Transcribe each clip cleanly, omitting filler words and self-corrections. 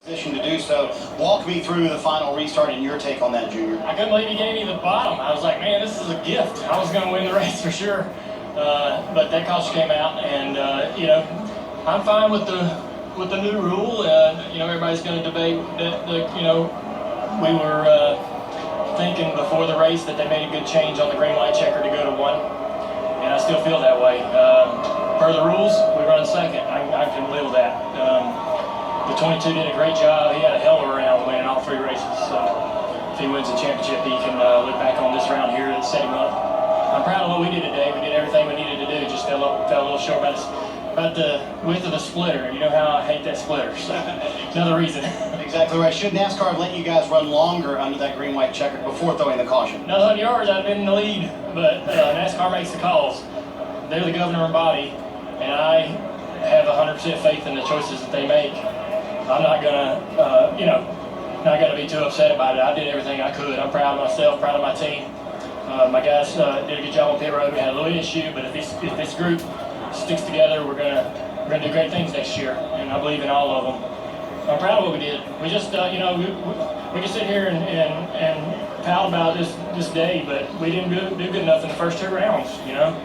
Position to do so. Walk me through the final restart and your take on that, Junior. I couldn't believe he gave me the bottom. I was like, man, this is a gift. I was going to win the race for sure. But that caution came out, and you know, I'm fine with the new rule. You know, everybody's going to debate that. You know, we were thinking before the race that they made a good change on the green-white checker to go to 1, and I still feel that way. Per the rules, we run second. I can live with that. The 22 did a great job. He had a hell of a round winning all 3 races. So if he wins the championship, he can look back on this round here and set him up. I'm proud of what we did today. We did everything we needed to do. Just fell a little short about the width of the splitter. You know how I hate that splitter. So another reason. Exactly right. Should NASCAR have let you guys run longer under that green-white checker before throwing the caution? Another 100 yards, I'd been in the lead. But NASCAR makes the calls. They're the governing body, and I have 100% faith in the choices that they make. I'm not gonna, you know, not gonna be too upset about it. I did everything I could. I'm proud of myself, proud of my team. My guys did a good job on pit road. We had a little issue, but if this group sticks together, we're gonna do great things next year, and I believe in all of them. I'm proud of what we did. We just, you know, we can sit here and pout about this day, but we didn't do good enough in the first 2 rounds. You know,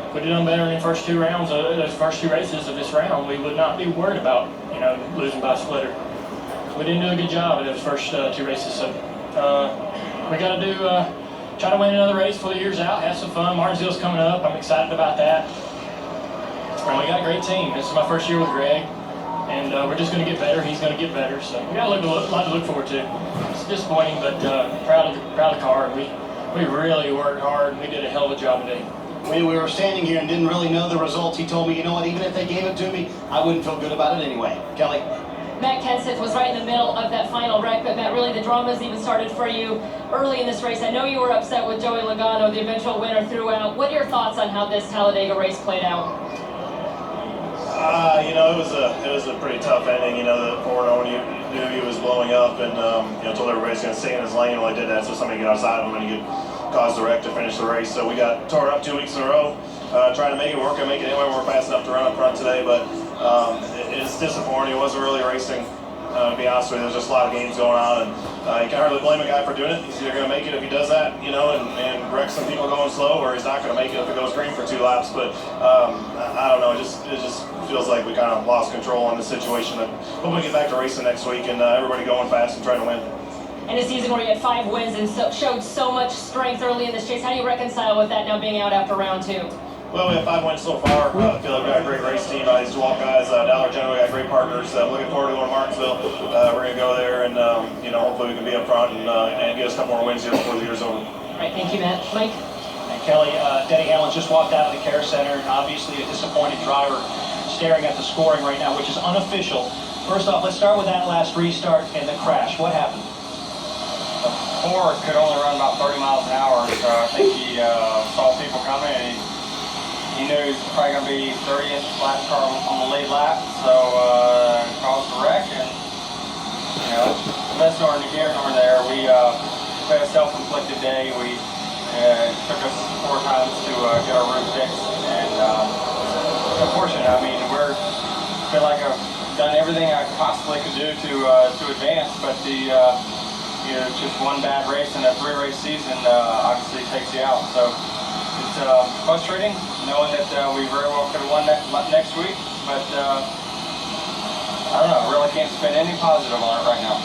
if we did done better in the first 2 rounds, those first 2 races of this round, we would not be worried about, you know, losing by a splitter. We didn't do a good job in those first 2 races, so we got to do try to win another race, 4 years out, have some fun. Martinsville's coming up. I'm excited about that. And we got a great team. This is my first year with Greg, and we're just going to get better. He's going to get better, so we got a lot to look forward to. It's disappointing, but proud of the car. We really worked hard, and we did a hell of a job today. We were standing here and didn't really know the results. He told me, you know what, even if they gave it to me, I wouldn't feel good about it anyway. Kelly? Matt Kenseth was right in the middle of that final wreck, but Matt, really the dramas even started for you early in this race. I know you were upset with Joey Logano, the eventual winner, throughout. What are your thoughts on how this Talladega race played out? You know, it was a pretty tough ending. You know, the 4-0 knew he was blowing up, and you know, told everybody he's going to stay in his lane. Well, I did that so somebody could get outside of him and he could cause the wreck to finish the race. So we got tore up 2 weeks in a row, trying to make it work and make it anyway. We're fast enough to run up front today, but it's disappointing. It wasn't really racing, to be honest with you. There's just a lot of games going on, and you can't hardly blame a guy for doing it. He's either going to make it if he does that, you know, and wreck some people going slow, or he's not going to make it if it goes green for 2 laps. But I don't know. It just feels like we kind of lost control on the situation. But hope we get back to racing next week and everybody going fast and trying to win. In a season where you had 5 wins and showed so much strength early in this chase, how do you reconcile with that now being out after round 2? Well, we have 5 wins so far. I feel like we got a great race team. These 12 guys, Dollar General, we got great partners. I'm looking forward to going to Martinsville. We're going to go there, and you know, hopefully we can be up front and get us a couple more wins here before the year's over. All right, thank you, Matt. Mike? And Kelly, Denny Hamlin just walked out of the care center, and obviously a disappointed driver staring at the scoring right now, which is unofficial. First off, let's start with that last restart and the crash. What happened? The Ford could only run about 30 miles an hour, so I think he saw people coming, and he knew he was probably going to be 30th lap car on the lead lap, so caused the wreck. And you know, that's neither here nor there. We had a self-inflicted day. It took us 4 times to get our roof fixed, and unfortunate. I mean, feel like I've done everything I possibly could do to advance, but you know, just one bad race in a 3-race season obviously takes you out. So it's frustrating knowing that we very well could have won next week, but I don't know, really can't spend any positive on it right now.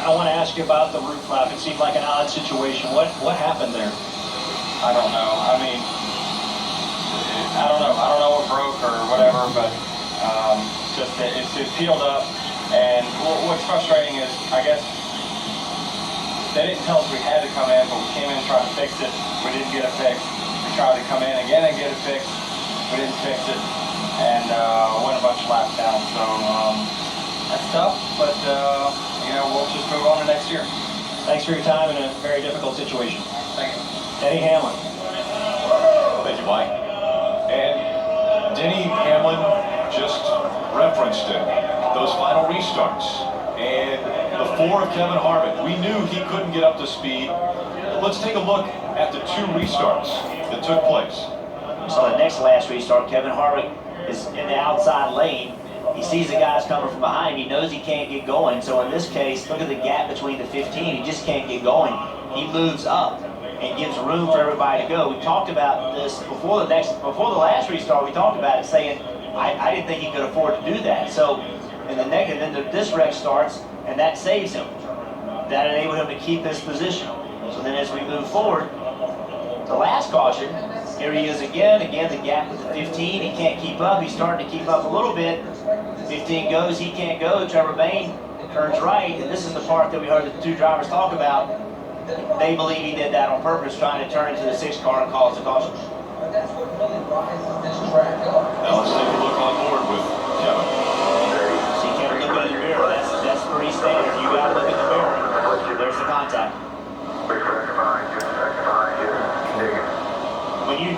I want to ask you about the roof flap. It seemed like an odd situation. What happened there? I don't know. I mean, I don't know what broke or whatever, but just it peeled up. And what's frustrating is, I guess, they didn't tell us we had to come in, but we came in and tried to fix it. We didn't get it fixed. We tried to come in again and get it fixed. We didn't fix it, and went a bunch of laps down. So that's tough, but you know, we'll just move on to next year. Thanks for your time in a very difficult situation. Thank you. Denny Hamlin. Thank you, Mike. And Denny Hamlin just referenced it. Those final restarts. And the 4 of Kevin Harvick. We knew he couldn't get up to speed. Let's take a look at the 2 restarts that took place. So the last restart, Kevin Harvick is in the outside lane. He sees the guys coming from behind. He knows he can't get going. So in this case, look at the gap between the 15. He just can't get going. He moves up and gives room for everybody to go. We talked about this before the last restart. We talked about it, saying I didn't think he could afford to do that. So in the next, and then this wreck starts, and that saves him. That enabled him to keep his position. So then as we move forward, the last caution, here he is again. Again, the gap with the 15. He can't keep up. He's starting to keep up a little bit. 15 goes, he can't go. Trevor Bayne turns right, and this is the part that we heard the two drivers talk about. They believe he did that on purpose, trying to turn into the 6th car and cause the caution. Now let's take a look on board with Kevin. See Kevin looking in the mirror. That's pretty standard. You got to look in the mirror. There's the contact.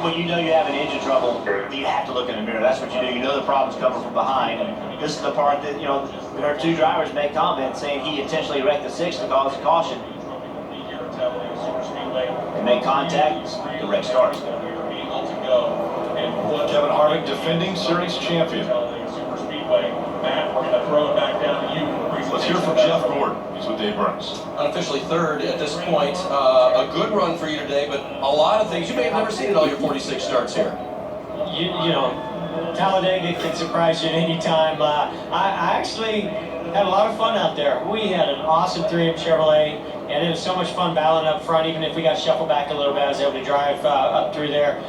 When you know you have an engine trouble, you have to look in the mirror. That's what you do. You know the problem's coming from behind. And this is the part that, you know, we heard two drivers make comments saying he intentionally wrecked the 6th to cause the caution. They make contact, the wreck starts. Kevin Harvick, defending series champion. Let's hear from Jeff Gordon. He's with Dave Burns. Unofficially 3rd at this point. A good run for you today, but a lot of things you may have never seen in all your 46 starts here. You know, Talladega can surprise you at any time. I actually had a lot of fun out there. We had an awesome 3M Chevrolet, and it was so much fun battling up front. Even if we got shuffled back a little bit, I was able to drive up through there.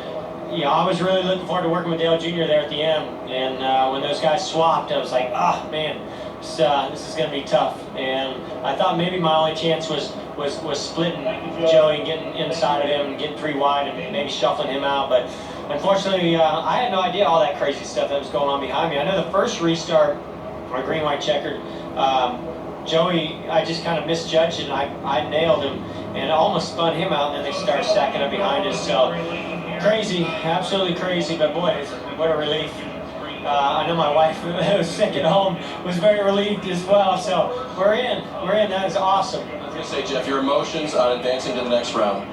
You know, I was really looking forward to working with Dale Jr. there at the end, and when those guys swapped, I was like, ah, man, this is going to be tough. And I thought maybe my only chance was splitting Joey and getting inside of him and getting 3 wide and maybe shuffling him out. But unfortunately, I had no idea all that crazy stuff that was going on behind me. I know the first restart, or green-white-checkered, Joey, I just kind of misjudged it, and I nailed him and almost spun him out, and then they started stacking up behind us. So crazy, absolutely crazy, but boy, what a relief. I know my wife, who was sick at home, was very relieved as well. So we're in. That is awesome. I was going to say, Jeff, your emotions on advancing to the next round.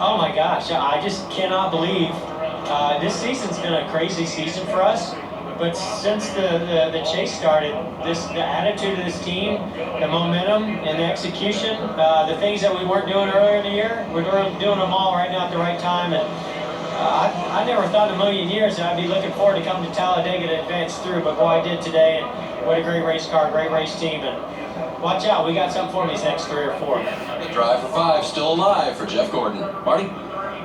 Oh my gosh, I just cannot believe this season's been a crazy season for us. But since the chase started, the attitude of this team, the momentum and the execution, the things that we weren't doing earlier in the year, we're doing them all right now at the right time. And I never thought in a million years that I'd be looking forward to coming to Talladega to advance through, but boy, I did today, and what a great race car, great race team, and watch out, we got something for these next 3 or 4. The drive for 5 still alive for Jeff Gordon. Marty?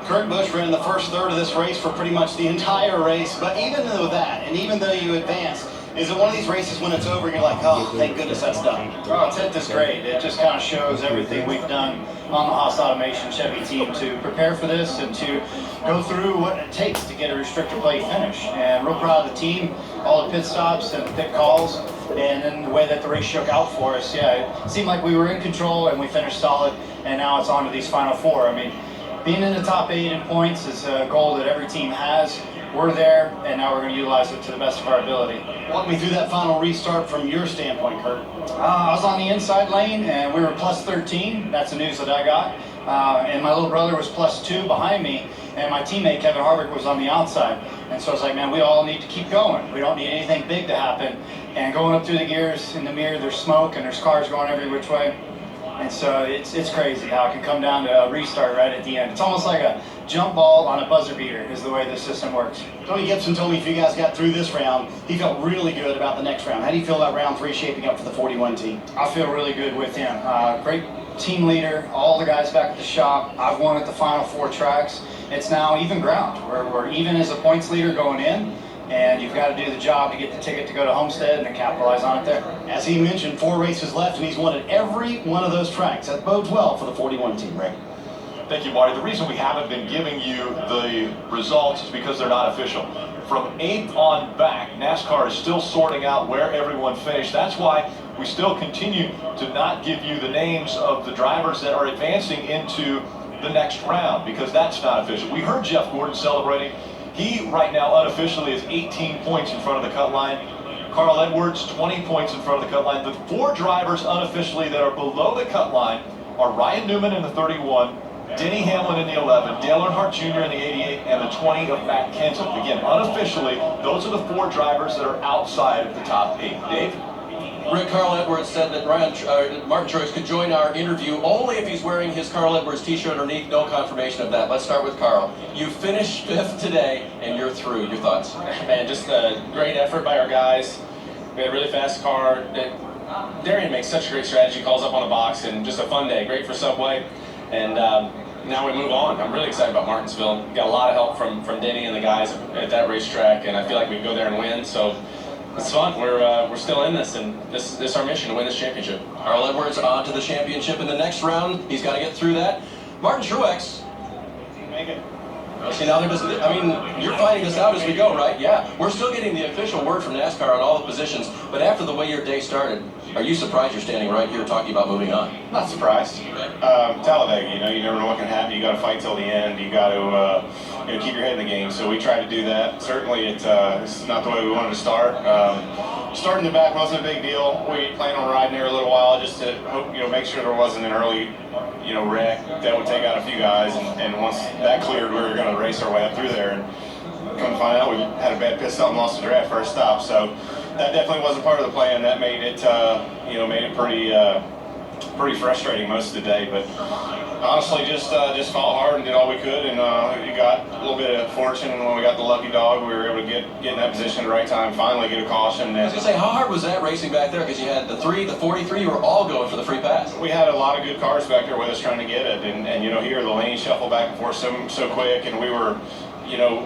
Kurt Busch ran the first third of this race for pretty much the entire race, but even though that, and even though you advance, is it one of these races when it's over and you're like, oh, thank goodness that's done? Oh, 10th is great. It just kind of shows everything we've done on the Haas Automation Chevy team to prepare for this and to go through what it takes to get a restrictor plate finish. And real proud of the team, all the pit stops and the pit calls, and then the way that the race shook out for us. Yeah, it seemed like we were in control and we finished solid, and now it's on to these final 4. I mean, being in the top 8 in points is a goal that every team has. We're there, and now we're going to utilize it to the best of our ability. Walk me through that final restart from your standpoint, Kurt. I was on the inside lane, and we were plus 13. That's the news that I got. And my little brother was plus 2 behind me, and my teammate, Kevin Harvick, was on the outside. And so I was like, man, we all need to keep going. We don't need anything big to happen. And going up through the gears in the mirror, there's smoke, and there's cars going every which way. And so it's crazy how it can come down to a restart right at the end. It's almost like a jump ball on a buzzer beater is the way this system works. Tony Gibson told me if you guys got through this round, he felt really good about the next round. How do you feel about round 3 shaping up for the 41 team? I feel really good with him. Great team leader, all the guys back at the shop. I've won at the final 4 tracks. It's now even ground. We're even as a points leader going in. And you've got to do the job to get the ticket to go to Homestead and then capitalize on it there. As he mentioned, 4 races left, and he's won at every one of those tracks. That bodes well for the 41 team, Rick. Thank you, Marty. The reason we haven't been giving you the results is because they're not official. From 8th on back, NASCAR is still sorting out where everyone finished. That's why we still continue to not give you the names of the drivers that are advancing into the next round, because that's not official. We heard Jeff Gordon celebrating. He, right now, unofficially is 18 points in front of the cut line. Carl Edwards, 20 points in front of the cut line. The 4 drivers unofficially that are below the cut line are Ryan Newman in the 31, Denny Hamlin in the 11, Dale Earnhardt Jr. in the 88, and the 20 of Matt Kenseth. Again, unofficially, those are the 4 drivers that are outside of the top 8. Dave? Rick, Carl Edwards said that Martin Truex could join our interview only if he's wearing his Carl Edwards t-shirt underneath. No confirmation of that. Let's start with Carl. You finished 5th today, and you're through. Your thoughts? Man, just a great effort by our guys. We had a really fast car. Darian makes such a great strategy, calls up on the box, and just a fun day. Great for Subway. And now we move on. I'm really excited about Martinsville. Got a lot of help from Denny and the guys at that racetrack, and I feel like we can go there and win. So it's fun. We're still in this, and this is our mission, to win this championship. Carl Edwards on to the championship in the next round. He's got to get through that. Martin Truex. Make it. See, now there doesn't, I mean, you're finding this out as we go, right? Yeah. We're still getting the official word from NASCAR on all the positions, but after the way your day started, are you surprised you're standing right here talking about moving on? Not surprised. Talladega, you never know what can happen. You got to fight till the end. You got to keep your head in the game. So we tried to do that. Certainly, it's not the way we wanted to start. Starting the back wasn't a big deal. We planned on riding there a little while just to hope, make sure there wasn't an early, wreck that would take out a few guys. And once that cleared, we were going to race our way up through there. And come to find out, we had a bad pit stop and lost the draft first stop. So that definitely wasn't part of the plan. That made it, made it pretty frustrating most of the day. But honestly, just fought hard and did all we could, and we got a little bit of fortune. When we got the lucky dog, we were able to get in that position at the right time, finally get a caution. I was going to say, how hard was that racing back there? Because you had the 3, the 43, you were all going for the free pass. We had a lot of good cars back there with us trying to get it, and here the lanes shuffle back and forth so quick, and we were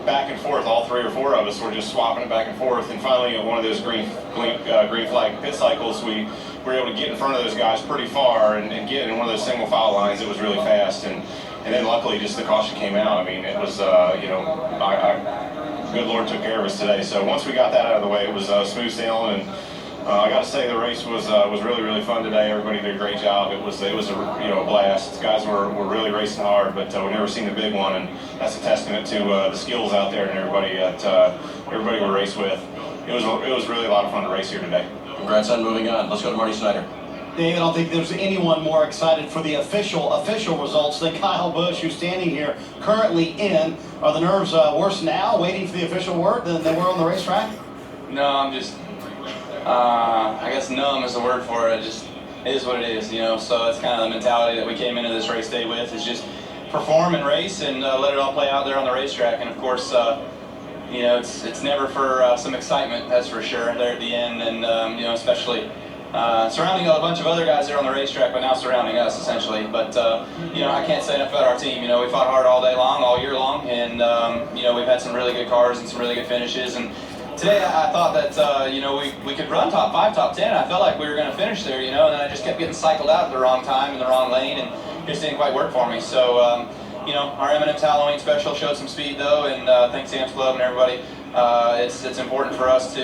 back and forth. All 3 or 4 of us were just swapping it back and forth, and finally one of those green flag pit cycles, we were able to get in front of those guys pretty far and get in one of those single file lines that was really fast, and then luckily just the caution came out. I mean, it was good Lord took care of us today. So once we got that out of the way, it was smooth sailing, and I got to say the race was really fun today. Everybody did a great job. It was a blast. The guys were really racing hard, but we've never seen a big one, and that's a testament to the skills out there and everybody we race with. It was really a lot of fun to race here today. Congrats on moving on. Let's go to Marty Snyder. Dave, I don't think there's anyone more excited for the official results than Kyle Busch, who's standing here currently in. Are the nerves worse now, waiting for the official word, than they were on the racetrack? No, I'm just, I guess numb is the word for it. It just is what it is, So it's kind of the mentality that we came into this race day with, is just perform and race and let it all play out there on the racetrack. And of course, it's never for some excitement, that's for sure, there at the end, and especially surrounding a bunch of other guys there on the racetrack, but now surrounding us essentially. But I can't say enough about our team. We fought hard all day long, all year long, and we've had some really good cars and some really good finishes. And today I thought that we could run top 5, top 10. I felt like we were going to finish there, and then I just kept getting cycled out at the wrong time in the wrong lane, and just didn't quite work for me. So our M&M's Halloween special showed some speed though, and thanks to Amps Club and everybody. It's important for us to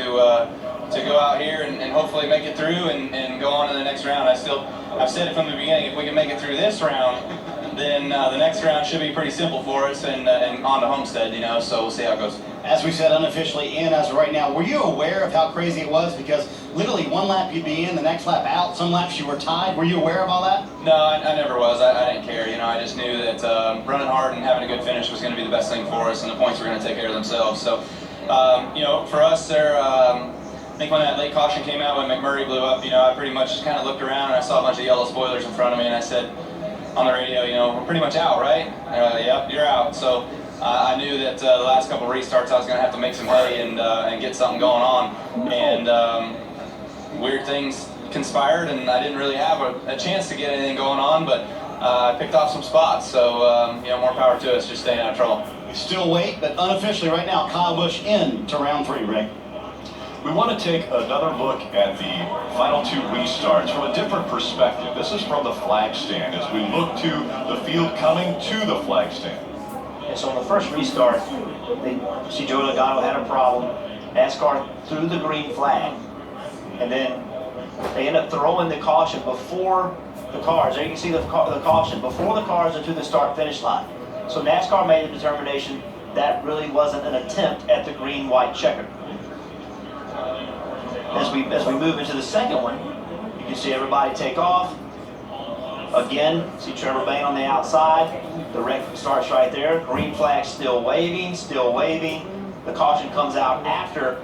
go out here and hopefully make it through and go on to the next round. I've said it from the beginning, if we can make it through this round, then the next round should be pretty simple for us and on to Homestead, so we'll see how it goes. As we said, unofficially in as of right now, were you aware of how crazy it was? Because literally one lap you'd be in, the next lap out, some laps you were tied. Were you aware of all that? No, I never was. I didn't care. I just knew that running hard and having a good finish was going to be the best thing for us, and the points were going to take care of themselves. So, for us there, I think when that late caution came out, when McMurray blew up, I pretty much just kind of looked around and I saw a bunch of yellow spoilers in front of me, and I said on the radio, we're pretty much out, right? Yep, you're out. So I knew that the last couple of restarts I was going to have to make some hay and get something going on. And weird things conspired, and I didn't really have a chance to get anything going on, but I picked off some spots. So, more power to us, just staying out of trouble. Still wait, but unofficially right now, Kyle Busch in to round 3, Rick. We want to take another look at the final 2 restarts from a different perspective. This is from the flag stand as we look to the field coming to the flag stand. And so on the first restart, see Joey Logano had a problem. NASCAR threw the green flag, and then they end up throwing the caution before the cars. There you can see the caution before the cars are to the start-finish line. So NASCAR made the determination that really wasn't an attempt at the green-white checker. As we move into the second one, you can see everybody take off. Again, see Trevor Bayne on the outside. The wreck starts right there. Green flag still waving, still waving. The caution comes out after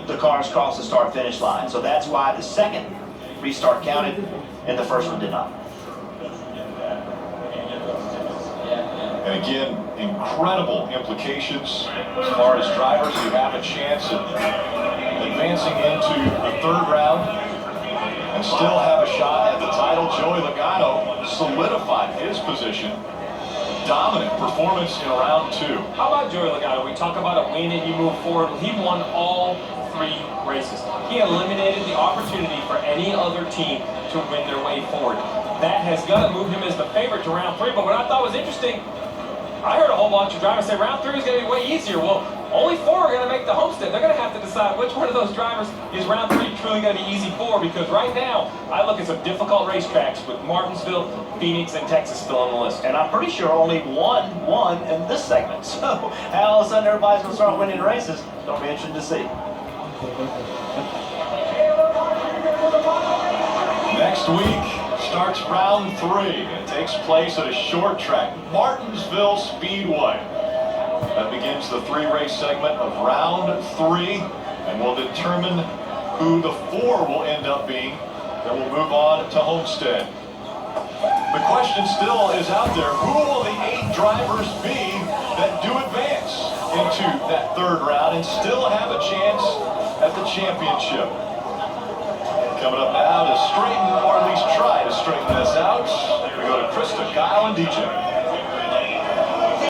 the cars cross the start-finish line. So that's why the second restart counted and the first one did not. And again, incredible implications as far as drivers who have a chance of advancing into the third round and still have a shot at the title. Joey Logano solidified his position. Dominant performance in round 2. How about Joey Logano? We talk about a win and you move forward. He won all 3 races. He eliminated the opportunity for any other team to win their way forward. That has got to move him as the favorite to round 3. But what I thought was interesting, I heard a whole bunch of drivers say round 3 is going to be way easier. Well, only 4 are going to make the homestead. They're going to have to decide which one of those drivers is round 3 truly going to be easy for, because right now, I look at some difficult racetracks with Martinsville, Phoenix, and Texas still on the list. And I'm pretty sure only one won in this segment. So how all of a sudden everybody's going to start winning races, it'll be interesting to see. Next week starts round 3. It takes place at a short track, Martinsville Speedway. That begins the 3-race segment of round 3, and will determine who the 4 will end up being. Then we'll move on to Homestead. The question still is out there: who will the 8 drivers be that do advance into that third round and still have a chance at the championship? Coming up now to straighten, or at least try to straighten this out, we go to Krista, Kyle, and DJ.